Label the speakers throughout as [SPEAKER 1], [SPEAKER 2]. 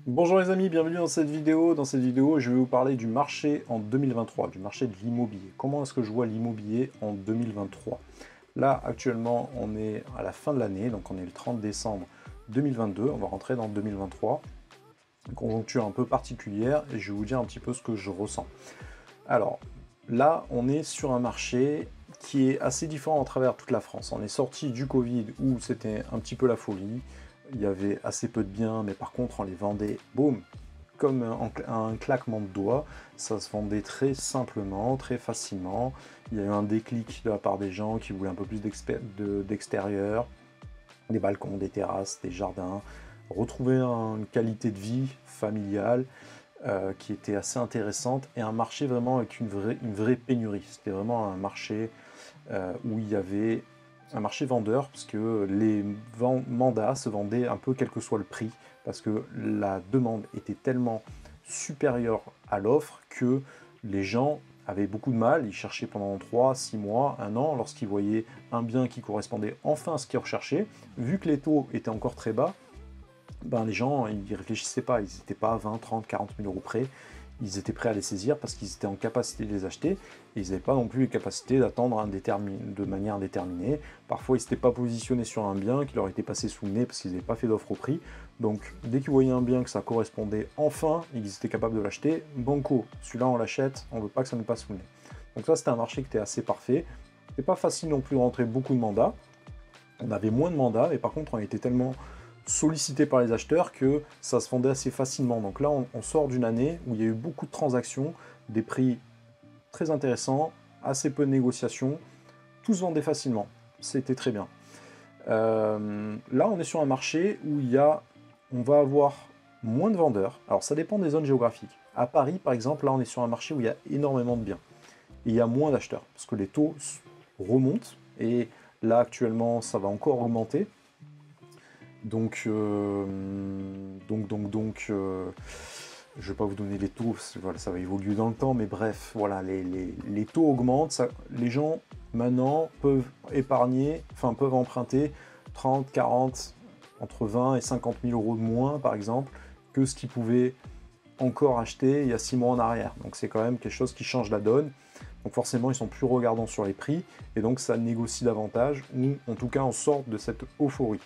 [SPEAKER 1] Bonjour les amis, bienvenue dans cette vidéo. Dans cette vidéo, je vais vous parler du marché en 2023, du marché de l'immobilier. Comment est-ce que je vois l'immobilier en 2023? Là, actuellement, on est à la fin de l'année, donc on est le 30 décembre 2022, on va rentrer dans 2023. Une conjoncture un peu particulière et je vais vous dire un petit peu ce que je ressens. Alors, là, on est sur un marché qui est assez différent à travers toute la France. On est sorti du Covid où c'était un petit peu la folie. Il y avait assez peu de biens, mais par contre, on les vendait, boum, comme un claquement de doigts. Ça se vendait très simplement, très facilement. Il y a eu un déclic de la part des gens qui voulaient un peu plus d'extérieur, des balcons, des terrasses, des jardins, retrouver une qualité de vie familiale qui était assez intéressante et un marché vraiment avec une vraie pénurie. C'était vraiment un marché où il y avait un marché vendeur parce que les mandats se vendaient un peu quel que soit le prix parce que la demande était tellement supérieure à l'offre que les gens avaient beaucoup de mal, ils cherchaient pendant 3, 6 mois, un an, lorsqu'ils voyaient un bien qui correspondait enfin à ce qu'ils recherchaient, vu que les taux étaient encore très bas, ben les gens, ils ne réfléchissaient pas, ils n'étaient pas à 20, 30, 40 000 euros près, ils étaient prêts à les saisir parce qu'ils étaient en capacité de les acheter, et ils n'avaient pas non plus les capacités d'attendre de manière indéterminée. Parfois, ils ne s'étaient pas positionnés sur un bien qui leur était passé sous le nez parce qu'ils n'avaient pas fait d'offre au prix. Donc, dès qu'ils voyaient un bien que ça correspondait enfin, ils étaient capables de l'acheter, banco, celui-là on l'achète, on ne veut pas que ça nous passe sous le nez. Donc ça, c'était un marché qui était assez parfait. C'était pas facile non plus de rentrer beaucoup de mandats. On avait moins de mandats, mais par contre, on était tellement sollicité par les acheteurs que ça se vendait assez facilement. Donc là, on sort d'une année où il y a eu beaucoup de transactions, des prix très intéressants, assez peu de négociations, tout se vendait facilement. C'était très bien. Là, on est sur un marché où on va avoir moins de vendeurs. Alors, ça dépend des zones géographiques. À Paris, par exemple, là, on est sur un marché où il y a énormément de biens. Et il y a moins d'acheteurs, parce que les taux remontent, et là, actuellement, ça va encore augmenter. Donc, je ne vais pas vous donner les taux, voilà, ça va évoluer dans le temps, mais bref, voilà, les taux augmentent, les gens maintenant peuvent épargner, enfin peuvent emprunter 30, 40, entre 20 et 50 000 euros de moins, par exemple, que ce qu'ils pouvaient encore acheter il y a 6 mois en arrière. Donc c'est quand même quelque chose qui change la donne. Donc forcément, ils sont plus regardants sur les prix, et donc ça négocie davantage, ou en tout cas on sort de cette euphorie.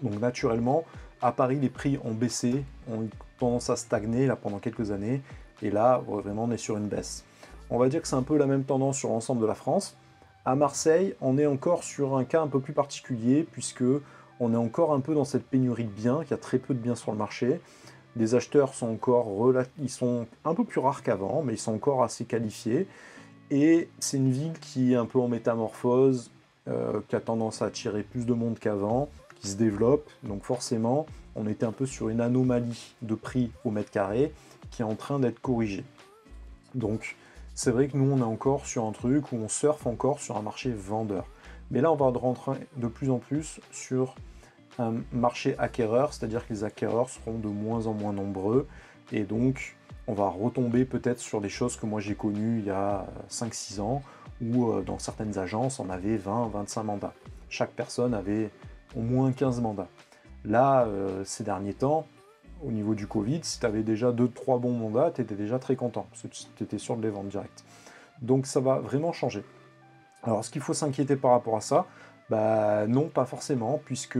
[SPEAKER 1] Donc naturellement, à Paris, les prix ont baissé, ont eu tendance à stagner là, pendant quelques années, et là, vraiment, on est sur une baisse. On va dire que c'est un peu la même tendance sur l'ensemble de la France. À Marseille, on est encore sur un cas un peu plus particulier, puisque on est encore un peu dans cette pénurie de biens, qu'il y a très peu de biens sur le marché. Les acheteurs sont ils sont un peu plus rares qu'avant, mais ils sont encore assez qualifiés. Et c'est une ville qui est un peu en métamorphose, qui a tendance à attirer plus de monde qu'avant, qui se développe. Donc forcément, on était un peu sur une anomalie de prix au mètre carré qui est en train d'être corrigée. Donc c'est vrai que nous, on est encore sur un truc où on surfe encore sur un marché vendeur. Mais là, on va rentrer de plus en plus sur un marché acquéreur, c'est-à-dire que les acquéreurs seront de moins en moins nombreux, et donc on va retomber peut-être sur des choses que moi j'ai connues il y a 5-6 ans, où dans certaines agences on avait 20-25 mandats. Chaque personne avait au moins 15 mandats. Là, ces derniers temps, au niveau du Covid, si tu avais déjà 2-3 bons mandats, tu étais déjà très content, parce que tu étais sûr de les vendre direct. Donc ça va vraiment changer. Alors, est-ce qu'il faut s'inquiéter par rapport à ça? Bah non, pas forcément, puisque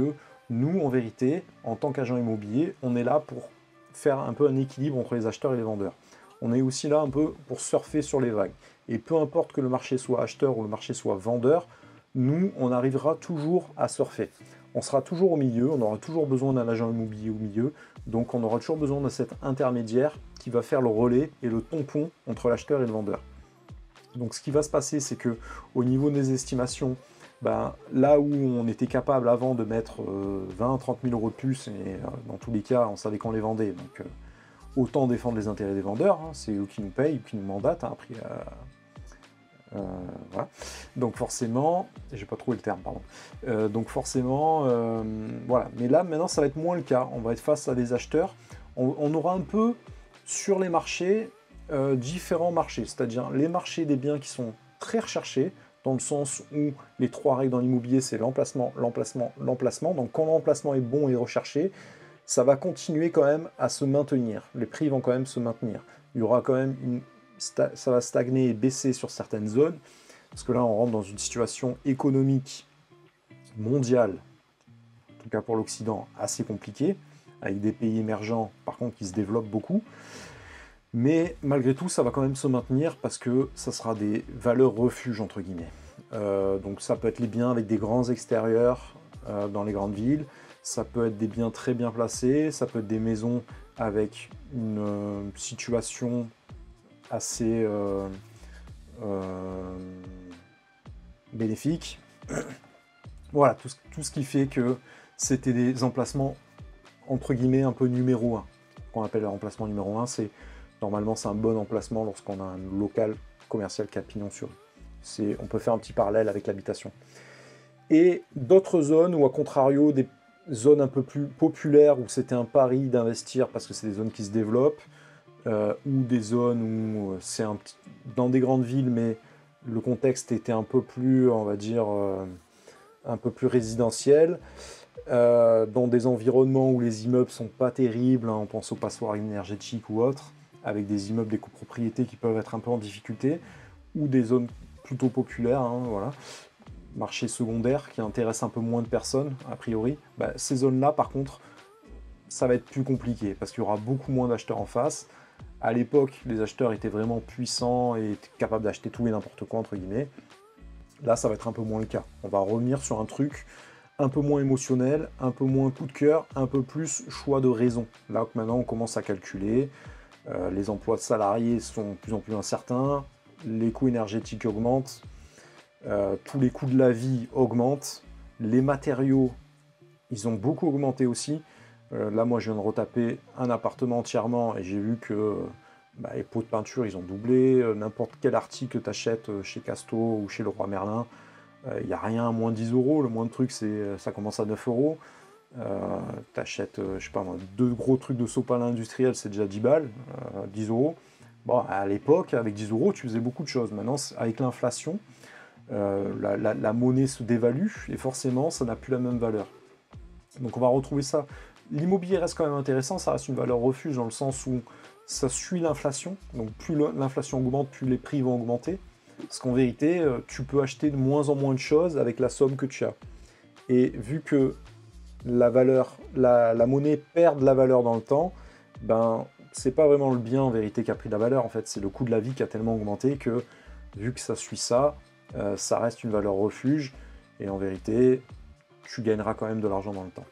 [SPEAKER 1] nous, en vérité, en tant qu'agent immobilier, on est là pour faire un peu un équilibre entre les acheteurs et les vendeurs. On est aussi là un peu pour surfer sur les vagues. Et peu importe que le marché soit acheteur ou le marché soit vendeur, nous, on arrivera toujours à surfer. On sera toujours au milieu, on aura toujours besoin d'un agent immobilier au milieu, donc on aura toujours besoin de cet intermédiaire qui va faire le relais et le tampon entre l'acheteur et le vendeur. Donc ce qui va se passer, c'est que au niveau des estimations, ben, là où on était capable avant de mettre 20-30 000 euros de plus, et dans tous les cas, on savait qu'on les vendait, donc autant défendre les intérêts des vendeurs, hein, c'est eux qui nous payent, qui nous mandatent à un prix. Voilà. Donc forcément, j'ai pas trouvé le terme, pardon. Donc forcément, voilà. Mais là, maintenant, ça va être moins le cas. On va être face à des acheteurs. On aura un peu sur les marchés différents marchés, c'est-à-dire les marchés des biens qui sont très recherchés, dans le sens où les trois règles dans l'immobilier, c'est l'emplacement, l'emplacement, l'emplacement. Donc quand l'emplacement est bon et recherché, ça va continuer quand même à se maintenir. Les prix vont quand même se maintenir. Il y aura quand même ça va stagner et baisser sur certaines zones, parce que là, on rentre dans une situation économique mondiale, en tout cas pour l'Occident, assez compliquée, avec des pays émergents, par contre, qui se développent beaucoup. Mais malgré tout, ça va quand même se maintenir parce que ça sera des valeurs refuges, entre guillemets. Donc ça peut être les biens avec des grands extérieurs dans les grandes villes, ça peut être des biens très bien placés, ça peut être des maisons avec une situation assez bénéfique. Voilà, tout ce qui fait que c'était des emplacements, entre guillemets, un peu numéro 1. Ce qu'on appelle l'emplacement numéro 1, c'est normalement c'est un bon emplacement lorsqu'on a un local commercial qui a pignon sur rue. On peut faire un petit parallèle avec l'habitation. Et d'autres zones où, à contrario, des zones un peu plus populaires où c'était un pari d'investir parce que c'est des zones qui se développent, ou des zones où c'est dans des grandes villes, mais le contexte était un peu plus, on va dire, un peu plus résidentiel, dans des environnements où les immeubles sont pas terribles, hein, on pense aux passoires énergétiques ou autres, avec des immeubles, des copropriétés qui peuvent être un peu en difficulté, ou des zones plutôt populaires, hein, voilà, marché secondaire qui intéresse un peu moins de personnes, a priori, bah, ces zones-là, par contre, ça va être plus compliqué, parce qu'il y aura beaucoup moins d'acheteurs en face. À l'époque, les acheteurs étaient vraiment puissants et étaient capables d'acheter tout et n'importe quoi, entre guillemets. Là, ça va être un peu moins le cas. On va revenir sur un truc un peu moins émotionnel, un peu moins coup de cœur, un peu plus choix de raison. Là, maintenant, on commence à calculer. Les emplois salariés sont de plus en plus incertains, les coûts énergétiques augmentent, tous les coûts de la vie augmentent, les matériaux, ils ont beaucoup augmenté aussi. Là, moi, je viens de retaper un appartement entièrement et j'ai vu que les pots de peinture, ils ont doublé. N'importe quel article que tu achètes chez Casto ou chez Leroy Merlin, il n'y a rien à moins de 10 euros. Le moindre truc, ça commence à 9 euros. Tu achètes, je sais pas moi, 2 gros trucs de sopalin industriel, c'est déjà 10 balles, 10 euros. Bon, à l'époque, avec 10 euros, tu faisais beaucoup de choses. Maintenant, avec l'inflation, la monnaie se dévalue et forcément, ça n'a plus la même valeur. Donc on va retrouver ça. L'immobilier reste quand même intéressant, ça reste une valeur refuge dans le sens où ça suit l'inflation. Donc plus l'inflation augmente, plus les prix vont augmenter. Parce qu'en vérité, tu peux acheter de moins en moins de choses avec la somme que tu as. Et vu que la monnaie perd de la valeur dans le temps, ben c'est pas vraiment le bien en vérité qui a pris de la valeur. En fait, c'est le coût de la vie qui a tellement augmenté que vu que ça suit ça, ça reste une valeur refuge. Et en vérité, tu gagneras quand même de l'argent dans le temps.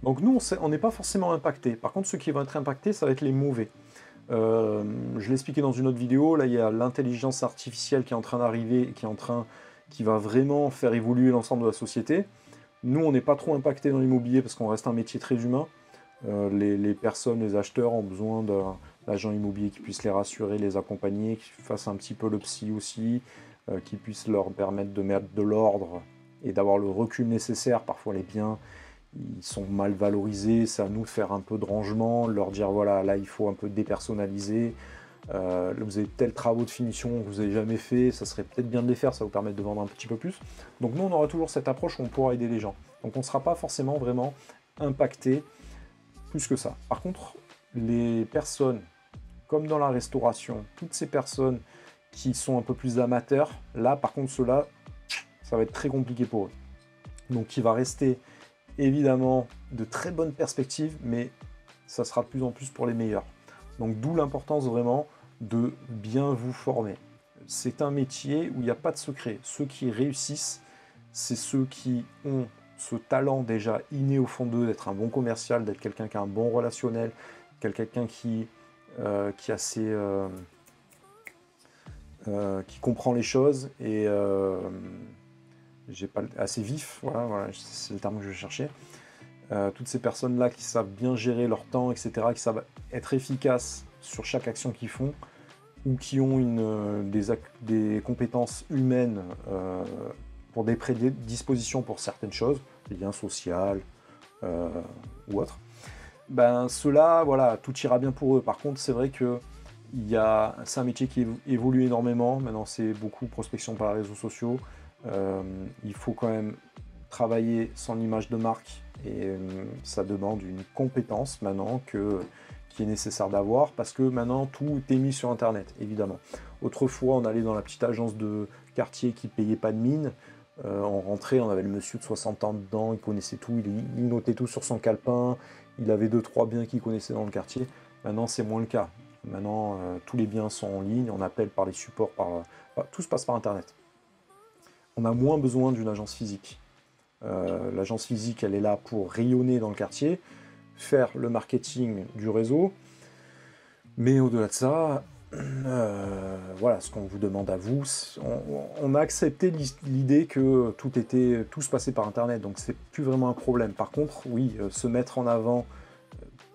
[SPEAKER 1] Donc nous, on n'est pas forcément impacté. Par contre, ceux qui vont être impactés, ça va être les mauvais. Je l'ai expliqué dans une autre vidéo, là il y a l'intelligence artificielle qui est en train d'arriver, qui va vraiment faire évoluer l'ensemble de la société. Nous, on n'est pas trop impacté dans l'immobilier parce qu'on reste un métier très humain. Les personnes, les acheteurs ont besoin d'un agent immobilier qui puisse les rassurer, les accompagner, qui fasse un petit peu le psy aussi, qui puisse leur permettre de mettre de l'ordre et d'avoir le recul nécessaire. Parfois les biens, ils sont mal valorisés, c'est à nous de faire un peu de rangement, leur dire voilà, là il faut un peu dépersonnaliser, vous avez tels travaux de finition que vous n'avez jamais fait, ça serait peut-être bien de les faire, ça va vous permettre de vendre un petit peu plus. Donc nous on aura toujours cette approche où on pourra aider les gens. Donc on ne sera pas forcément vraiment impacté plus que ça. Par contre, les personnes, comme dans la restauration, toutes ces personnes qui sont un peu plus amateurs, là par contre ceux-là, ça va être très compliqué pour eux. Donc il va rester évidemment de très bonnes perspectives, mais ça sera de plus en plus pour les meilleurs. Donc d'où l'importance vraiment de bien vous former. C'est un métier où il n'y a pas de secret. Ceux qui réussissent, c'est ceux qui ont ce talent déjà inné au fond d'eux, d'être un bon commercial, d'être quelqu'un qui a un bon relationnel, quelqu'un qui comprend les choses et assez vif, voilà, c'est le terme que je cherchais. Toutes ces personnes-là qui savent bien gérer leur temps, etc., qui savent être efficaces sur chaque action qu'ils font, ou qui ont des compétences humaines pour des prédispositions pour certaines choses, liens sociaux ou autres, ben ceux-là, voilà, tout ira bien pour eux. Par contre, c'est vrai que c'est un métier qui évolue énormément. Maintenant, c'est beaucoup prospection par les réseaux sociaux. Il faut quand même travailler son image de marque Et ça demande une compétence maintenant qui est nécessaire d'avoir, parce que maintenant tout est mis sur Internet, évidemment. Autrefois, on allait dans la petite agence de quartier qui payait pas de mine, on rentrait, on avait le monsieur de 60 ans dedans, il connaissait tout, il notait tout sur son calepin, il avait 2-3 biens qu'il connaissait dans le quartier. Maintenant, c'est moins le cas. Maintenant, tous les biens sont en ligne, on appelle par les supports, tout se passe par Internet. On a moins besoin d'une agence physique. L'agence physique, elle est là pour rayonner dans le quartier, faire le marketing du réseau, mais au-delà de ça, voilà, ce qu'on vous demande à vous, on a accepté l'idée que tout se passait par Internet, donc c'est plus vraiment un problème. Par contre, oui, se mettre en avant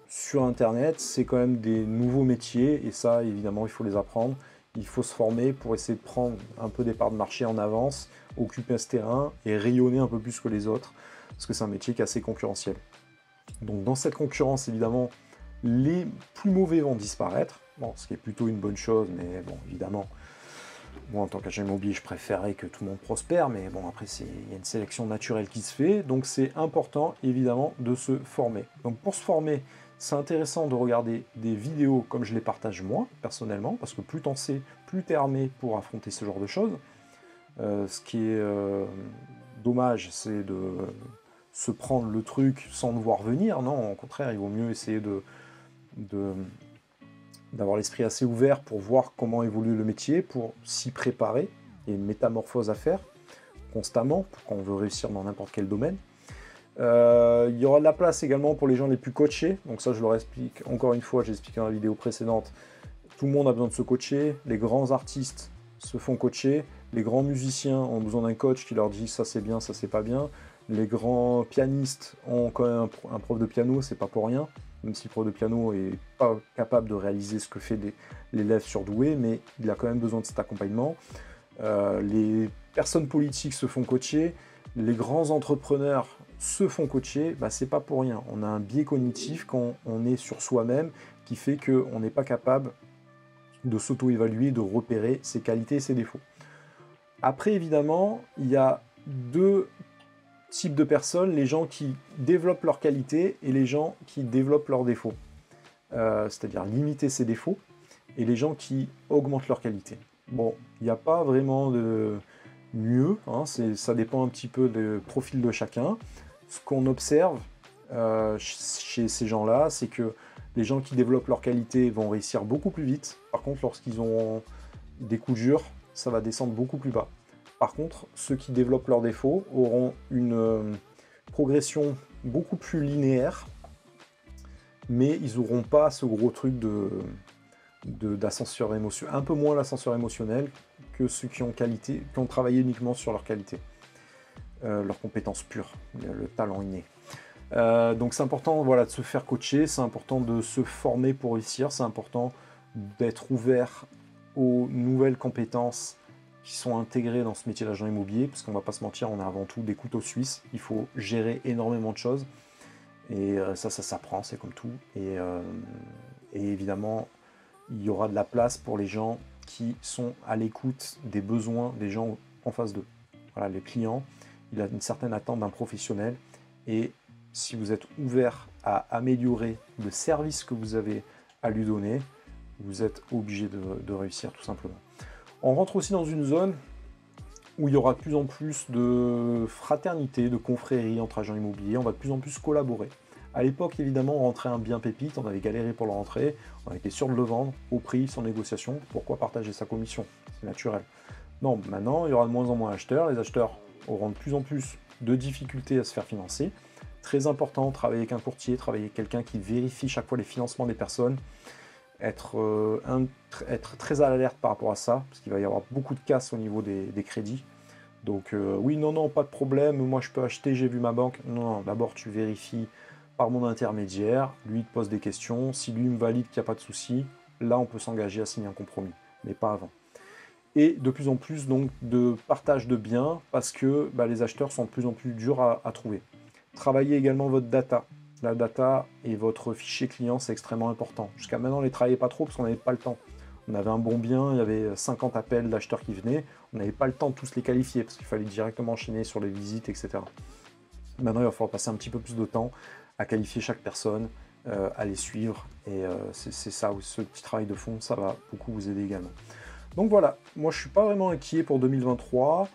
[SPEAKER 1] sur Internet, c'est quand même des nouveaux métiers, et ça, évidemment, il faut les apprendre. Il faut se former pour essayer de prendre un peu des parts de marché en avance, occuper ce terrain et rayonner un peu plus que les autres, parce que c'est un métier qui est assez concurrentiel. Donc dans cette concurrence, évidemment, les plus mauvais vont disparaître, bon, ce qui est plutôt une bonne chose, mais bon, évidemment, moi en tant qu'agent immobilier, je préférais que tout le monde prospère, mais bon, après, il y a une sélection naturelle qui se fait, donc c'est important, évidemment, de se former. Donc pour se former, c'est intéressant de regarder des vidéos comme je les partage moi, personnellement, parce que plus t'en sais, plus t'es armé pour affronter ce genre de choses. Ce qui est dommage, c'est de se prendre le truc sans le voir venir. Non, au contraire, il vaut mieux essayer d'avoir l'esprit assez ouvert pour voir comment évolue le métier, pour s'y préparer. Il y a une métamorphose à faire constamment, quand on veut réussir dans n'importe quel domaine. Il y aura de la place également pour les gens les plus coachés, donc ça je leur explique encore une fois, j'ai expliqué dans la vidéo précédente, tout le monde a besoin de se coacher, les grands artistes se font coacher, les grands musiciens ont besoin d'un coach qui leur dit ça c'est bien, ça c'est pas bien, les grands pianistes ont quand même un prof de piano, c'est pas pour rien, même si le prof de piano est pas capable de réaliser ce que fait l'élève surdoué, mais il a quand même besoin de cet accompagnement. Les personnes politiques se font coacher, les grands entrepreneurs se font coacher, bah, c'est pas pour rien. On a un biais cognitif quand on est sur soi-même qui fait qu'on n'est pas capable de s'auto-évaluer, de repérer ses qualités et ses défauts. Après, évidemment, il y a deux types de personnes, les gens qui développent leurs qualités et les gens qui développent leurs défauts. C'est-à-dire limiter ses défauts et les gens qui augmentent leurs qualités. Bon, il n'y a pas vraiment de mieux, hein, ça dépend un petit peu du profil de chacun. Ce qu'on observe chez ces gens-là, c'est que les gens qui développent leurs qualités vont réussir beaucoup plus vite. Par contre, lorsqu'ils ont des coups durs, ça va descendre beaucoup plus bas. Par contre, ceux qui développent leurs défauts auront une progression beaucoup plus linéaire, mais ils n'auront pas ce gros truc d'ascenseur émotionnel, un peu moins l'ascenseur émotionnel que ceux qui ont travaillé uniquement sur leur qualité, leurs compétences pures, le talent inné. Donc c'est important, voilà, de se faire coacher, c'est important de se former pour réussir, c'est important d'être ouvert aux nouvelles compétences qui sont intégrées dans ce métier d'agent immobilier, parce qu'on ne va pas se mentir, on est avant tout des couteaux suisses, il faut gérer énormément de choses, et ça s'apprend, c'est comme tout, et évidemment, il y aura de la place pour les gens qui sont à l'écoute des besoins des gens en face d'eux. Voilà, les clients, il a une certaine attente d'un professionnel, et si vous êtes ouvert à améliorer le service que vous avez à lui donner, vous êtes obligé de réussir tout simplement. On rentre aussi dans une zone où il y aura de plus en plus de fraternité, de confrérie entre agents immobiliers, on va de plus en plus collaborer. À l'époque, évidemment, on rentrait un bien pépite, on avait galéré pour le rentrer, on était sûr de le vendre, au prix, sans négociation, pourquoi partager sa commission? C'est naturel. Non, maintenant, il y aura de moins en moins d'acheteurs, les acheteurs auront de plus en plus de difficultés à se faire financer. Très important, travailler avec un courtier, travailler avec quelqu'un qui vérifie chaque fois les financements des personnes, être très à l'alerte par rapport à ça, parce qu'il va y avoir beaucoup de casse au niveau des crédits. Donc oui, non, pas de problème, moi je peux acheter, j'ai vu ma banque. Non, d'abord tu vérifies par mon intermédiaire, lui il te pose des questions, si lui me valide qu'il n'y a pas de souci, là on peut s'engager à signer un compromis, mais pas avant. Et de plus en plus donc de partage de biens, parce que les acheteurs sont de plus en plus durs à trouver. Travaillez également votre data. La data et votre fichier client, c'est extrêmement important. Jusqu'à maintenant, on ne les travaillait pas trop parce qu'on n'avait pas le temps. On avait un bon bien, il y avait 50 appels d'acheteurs qui venaient. On n'avait pas le temps de tous les qualifier parce qu'il fallait directement enchaîner sur les visites, etc. Maintenant, il va falloir passer un petit peu plus de temps à qualifier chaque personne, à les suivre, et c'est ça, ce petit travail de fond, ça va beaucoup vous aider également. Donc voilà, moi je suis pas vraiment inquiet pour 2023.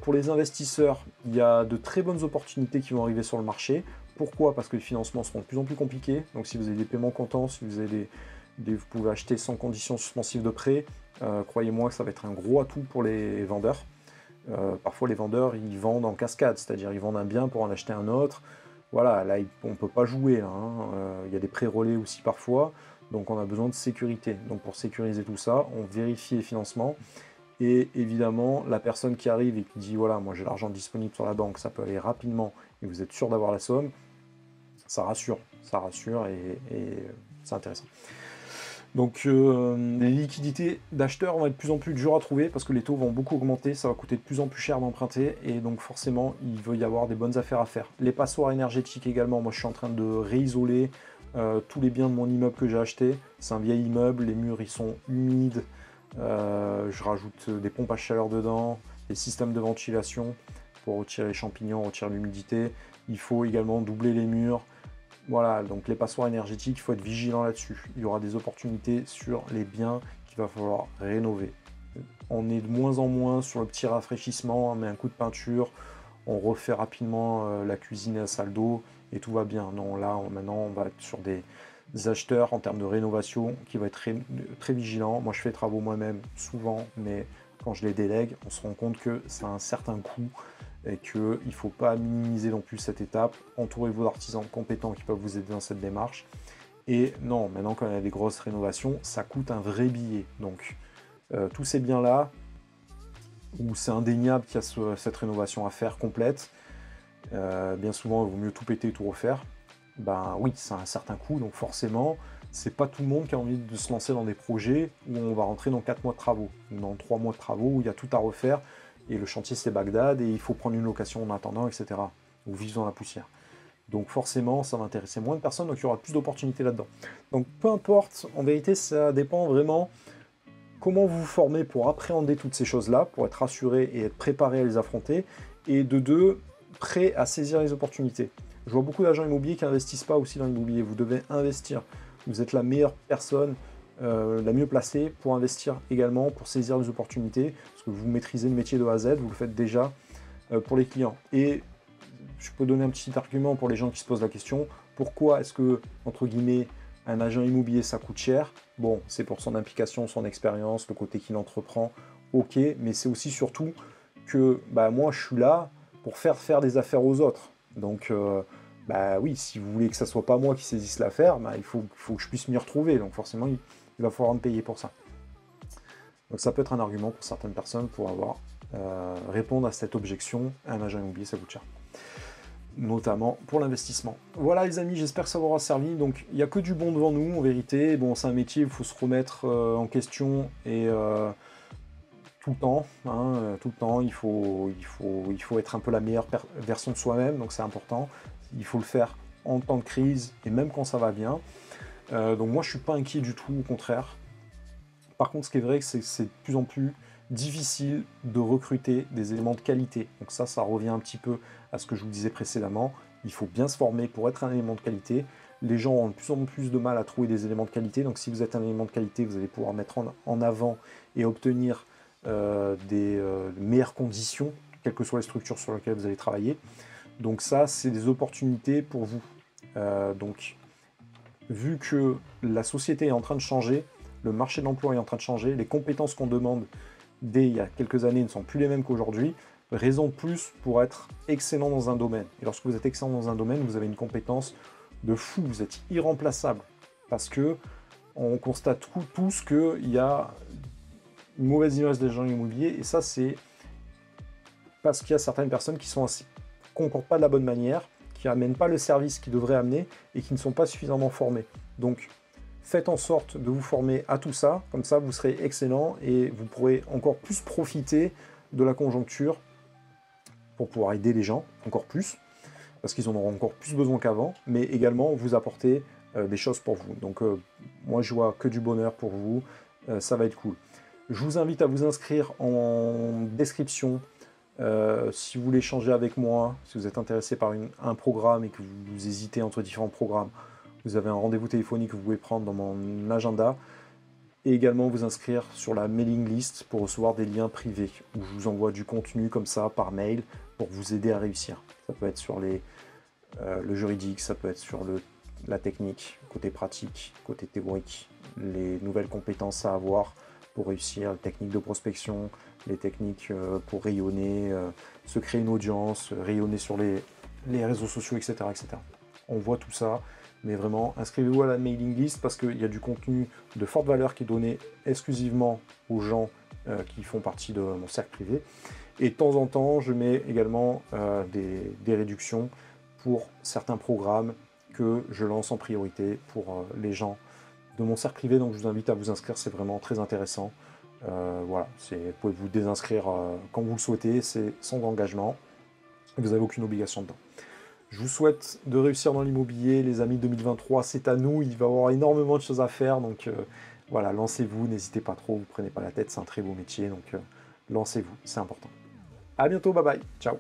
[SPEAKER 1] Pour les investisseurs, il y a de très bonnes opportunités qui vont arriver sur le marché. Pourquoi? Parce que les financements seront de plus en plus compliqués. Donc si vous avez des paiements comptants, si vous avez vous pouvez acheter sans conditions suspensives de prêt, croyez-moi que ça va être un gros atout pour les vendeurs. Parfois les vendeurs ils vendent en cascade, c'est-à-dire ils vendent un bien pour en acheter un autre. Voilà, là on ne peut pas jouer, là, hein. Il y a des prêts relais aussi parfois, donc on a besoin de sécurité. Donc pour sécuriser tout ça, on vérifie les financements. Et évidemment, la personne qui arrive et qui dit voilà, moi j'ai l'argent disponible sur la banque, ça peut aller rapidement et vous êtes sûr d'avoir la somme, ça rassure et c'est intéressant. Donc les liquidités d'acheteurs vont être de plus en plus dures à trouver parce que les taux vont beaucoup augmenter, ça va coûter de plus en plus cher d'emprunter et donc forcément il va y avoir des bonnes affaires à faire. Les passoires énergétiques également, moi je suis en train de réisoler tous les biens de mon immeuble que j'ai acheté. C'est un vieil immeuble, les murs ils sont humides, je rajoute des pompes à chaleur dedans, des systèmes de ventilation pour retirer les champignons, retirer l'humidité. Il faut également doubler les murs. Voilà, donc les passoires énergétiques, il faut être vigilant là-dessus. Il y aura des opportunités sur les biens qu'il va falloir rénover. On est de moins en moins sur le petit rafraîchissement, on met un coup de peinture, on refait rapidement la cuisine et la salle d'eau et tout va bien. Non, là, maintenant, on va être sur des acheteurs en termes de rénovation qui vont être très, très vigilants. Moi, je fais les travaux moi-même souvent, mais quand je les délègue, on se rend compte que ça a un certain coût et qu'il ne faut pas minimiser non plus cette étape. Entourez-vous d'artisans compétents qui peuvent vous aider dans cette démarche. Et non, maintenant quand il y a des grosses rénovations, ça coûte un vrai billet. Donc tous ces biens-là, où c'est indéniable qu'il y a cette rénovation à faire complète, bien souvent il vaut mieux tout péter, tout refaire. Ben oui, ça a un certain coût, donc forcément, c'est pas tout le monde qui a envie de se lancer dans des projets où on va rentrer dans 4 mois de travaux, ou dans 3 mois de travaux, où il y a tout à refaire, et le chantier c'est Bagdad, et il faut prendre une location en attendant, etc. Ou vivre dans la poussière. Donc forcément, ça va intéresser moins de personnes, donc il y aura plus d'opportunités là-dedans. Donc peu importe, en vérité, ça dépend vraiment comment vous vous formez pour appréhender toutes ces choses-là, pour être rassuré et être préparé à les affronter, et de deux, prêt à saisir les opportunités. Je vois beaucoup d'agents immobiliers qui n'investissent pas aussi dans l'immobilier. Vous devez investir. Vous êtes la meilleure personne, la mieux placée pour investir également, pour saisir les opportunités, parce que vous maîtrisez le métier de A à Z, vous le faites déjà pour les clients. Et je peux donner un petit argument pour les gens qui se posent la question, pourquoi est-ce que, entre guillemets, un agent immobilier ça coûte cher? Bon, c'est pour son implication, son expérience, le côté qu'il entreprend, ok, mais c'est aussi surtout que bah, moi je suis là pour faire des affaires aux autres. Donc, bah oui, si vous voulez que ça soit pas moi qui saisisse l'affaire, bah, il faut que je puisse m'y retrouver. Donc forcément, il va falloir me payer pour ça. Donc ça peut être un argument pour certaines personnes pour répondre à cette objection. Un agent immobilier, ça coûte cher. Notamment pour l'investissement. Voilà les amis, j'espère que ça vous aura servi. Donc il n'y a que du bon devant nous, en vérité. Bon, c'est un métier, il faut se remettre en question et tout le temps, hein, tout le temps, il faut être un peu la meilleure version de soi-même, donc c'est important. Il faut le faire en temps de crise et même quand ça va bien. Donc moi je suis pas inquiet du tout, au contraire. Par contre, ce qui est vrai, c'est que c'est de plus en plus difficile de recruter des éléments de qualité. Donc ça revient un petit peu à ce que je vous disais précédemment. Il faut bien se former pour être un élément de qualité. Les gens ont de plus en plus de mal à trouver des éléments de qualité. Donc si vous êtes un élément de qualité, vous allez pouvoir mettre en avant et obtenir des meilleures conditions, quelles que soient les structures sur lesquelles vous allez travailler. Donc ça, c'est des opportunités pour vous. Donc, vu que la société est en train de changer, le marché de l'emploi est en train de changer, les compétences qu'on demande dès il y a quelques années ne sont plus les mêmes qu'aujourd'hui, raison de plus pour être excellent dans un domaine. Et lorsque vous êtes excellent dans un domaine, vous avez une compétence de fou, vous êtes irremplaçable. Parce que on constate tous qu'il y a une mauvaise image des agents immobiliers, et ça c'est parce qu'il y a certaines personnes qui ne comportent pas de la bonne manière, qui n'amènent pas le service qu'ils devraient amener et qui ne sont pas suffisamment formés. Donc faites en sorte de vous former à tout ça, comme ça vous serez excellent et vous pourrez encore plus profiter de la conjoncture pour pouvoir aider les gens encore plus, parce qu'ils en auront encore plus besoin qu'avant, mais également vous apporter des choses pour vous. Donc moi je vois que du bonheur pour vous, ça va être cool. Je vous invite à vous inscrire en description Si vous voulez échanger avec moi, si vous êtes intéressé par un programme et que vous hésitez entre différents programmes, vous avez un rendez-vous téléphonique que vous pouvez prendre dans mon agenda et également vous inscrire sur la mailing list pour recevoir des liens privés où je vous envoie du contenu comme ça par mail pour vous aider à réussir. Ça peut être sur le juridique, ça peut être sur la technique, côté pratique, côté théorique, les nouvelles compétences à avoir pour réussir, les techniques de prospection, les techniques pour rayonner, se créer une audience, rayonner sur les réseaux sociaux, etc., etc. On voit tout ça, mais vraiment, inscrivez-vous à la mailing list parce qu'il y a du contenu de forte valeur qui est donné exclusivement aux gens qui font partie de mon cercle privé. Et de temps en temps, je mets également des réductions pour certains programmes que je lance en priorité pour les gens de mon cercle privé. Donc je vous invite à vous inscrire, c'est vraiment très intéressant. Voilà, vous pouvez vous désinscrire quand vous le souhaitez, c'est sans engagement, vous n'avez aucune obligation dedans. Je vous souhaite de réussir dans l'immobilier, les amis. 2023, c'est à nous, il va y avoir énormément de choses à faire, donc voilà, lancez-vous, n'hésitez pas trop, vous prenez pas la tête, c'est un très beau métier, donc lancez-vous, c'est important. À bientôt, bye bye, ciao.